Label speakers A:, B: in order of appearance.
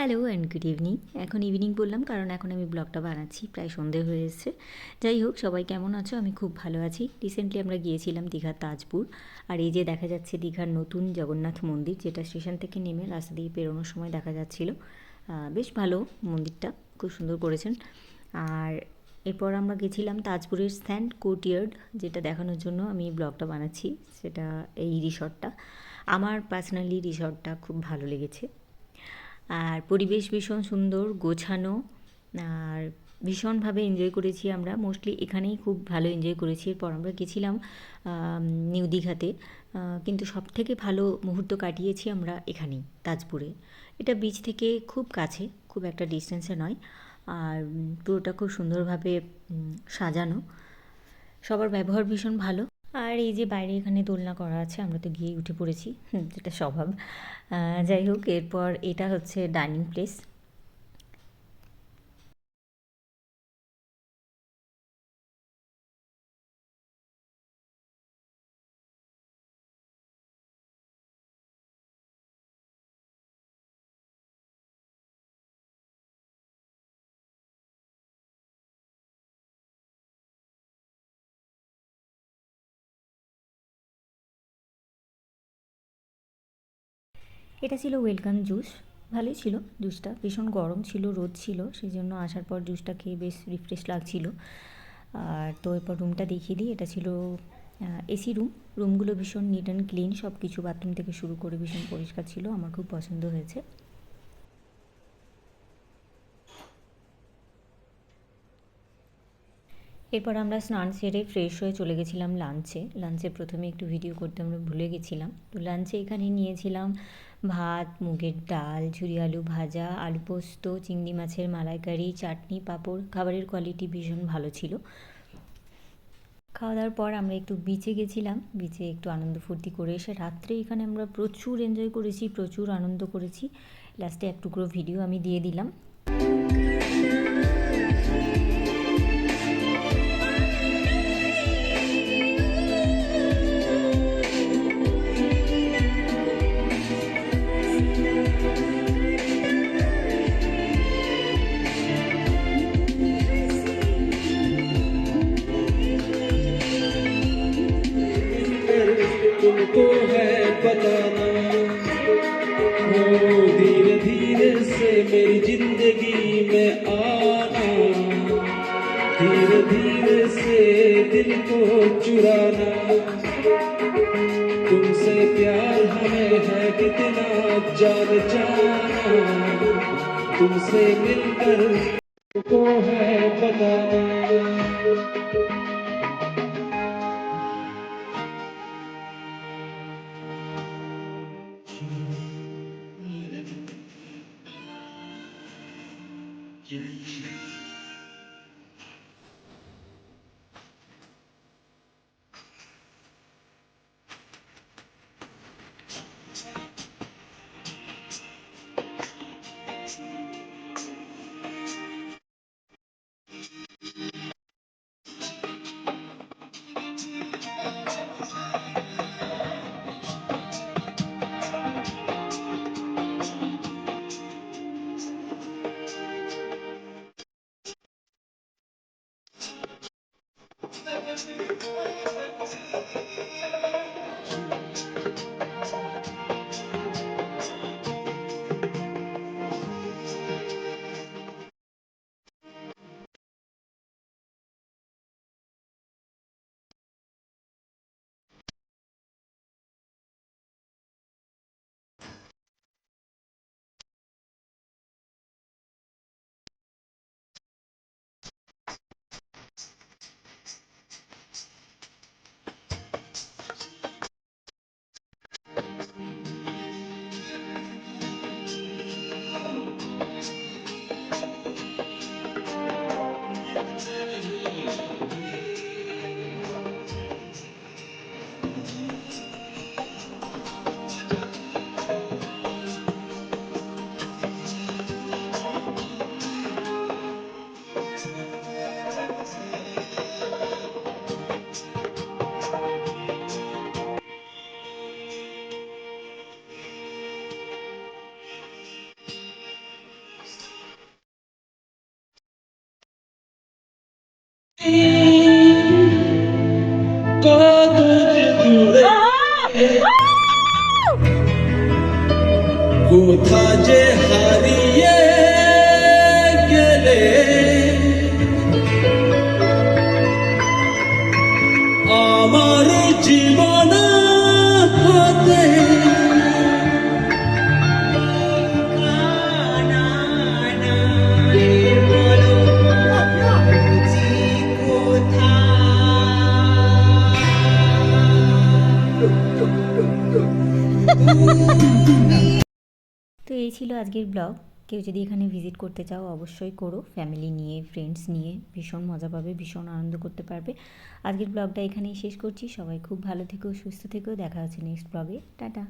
A: Hello and good evening. এখন evening বললাম কারণ এখন আমি ব্লগটা বানাচ্ছি, প্রায় সন্ধে হয়ে এসছে। যাই হোক, সবাই কেমন আছো? আমি খুব ভালো আছি। রিসেন্টলি আমরা গিয়েছিলাম দীঘার তাজপুর। আর এই যে দেখা যাচ্ছে দীঘার নতুন জগন্নাথ মন্দির, যেটা স্টেশন থেকে নেমে রাস্তা দিয়ে পেরোনোর সময় দেখা যাচ্ছিল। বেশ ভালো মন্দিরটা, খুব সুন্দর করেছেন। আর এরপর আমরা গেছিলাম তাজপুরের স্যান্ড কোর্টইয়ার্ড, যেটা দেখানোর জন্য আমি এই ব্লগটা বানাচ্ছি। সেটা এই রিসর্টটা আমার পার্সোনালি রিসর্টটা খুব ভালো লেগেছে। আর পরিবেশ ভীষণ সুন্দর, গোছানো, আর ভীষণভাবে এনজয় করেছি আমরা। মোস্টলি এখানেই খুব ভালো এনজয় করেছি। এরপর আমরা গেছিলাম নিউ দীঘাতে, কিন্তু সবথেকে ভালো মুহূর্ত কাটিয়েছি আমরা এখানেই তাজপুরে। এটা বিচ থেকে খুব কাছে, খুব একটা ডিস্টেন্সে নয়। আর পুরোটা খুব সুন্দরভাবে সাজানো, সবার ব্যবহার ভীষণ ভালো। আর এই যে বাইরে এখানে দোলনা করা আছে, আমরা তো গিয়েই উঠে পড়েছি, যেটা স্বভাব। যাই হোক, এরপর এটা হচ্ছে ডাইনিং প্লেস। এটা ছিল ওয়েলকাম জুস। ভালোই ছিল জুসটা, ভীষণ গরম ছিল, রোদ ছিল, সেই জন্য আসার পর জুসটা খেয়ে বেশ রিফ্রেশ লাগছিল। আর তো এরপর রুমটা দেখিয়ে দিই। এটা ছিল এসি রুম। রুমগুলো ভীষণ নিট অ্যান্ড ক্লিন, সব কিছু বাথরুম থেকে শুরু করে ভীষণ পরিষ্কার ছিল, আমার খুব পছন্দ হয়েছে। এরপর আমরা স্নান সেরে ফ্রেশ হয়ে চলে গেছিলাম লাঞ্চে। লাঞ্চে প্রথমে একটু ভিডিও করতে আমরা ভুলে গেছিলাম। তো লাঞ্চে এখানে নিয়েছিলাম ভাত, মুগের ডাল, ঝুরি আলু ভাজা, আলু পোস্ত, চিংড়ি মাছের মালাইকারি, চাটনি, পাঁপড়। খাবারের কোয়ালিটি ভীষণ ভালো ছিল। খাওয়া দাওয়ার পর আমরা একটু বিচে গেছিলাম। বিচে একটু আনন্দ ফুর্তি করে এসে রাত্রে এখানে আমরা প্রচুর এনজয় করেছি, প্রচুর আনন্দ করেছি। লাস্টে এক টুকরো ভিডিও আমি দিয়ে দিলাম।
B: तुमको है बताना, हो धीरे धीरे से मेरी जिंदगी में आना, धीरे धीरे से दिल को चुराना। तुमसे प्यार हमें है कितना जान जाना, तुमसे मिलकर तुमको है बताना। কত যে দূরে কোথা যে হারিয়ে গেলে আমার জীবন হতে
A: তো এই ছিল আজকের ব্লগ। কেউ যদি এখানে ভিজিট করতে চাও অবশ্যই করো, ফ্যামিলি নিয়ে ফ্রেন্ডস নিয়ে ভীষণ মজা পাবে, ভীষণ আনন্দ করতে পারবে। আজকের ব্লগটা এখানেই শেষ করছি। সবাই খুব ভালো থেকো, সুস্থ থেকো, দেখা হচ্ছে নেক্সট ব্লগে। টাটা।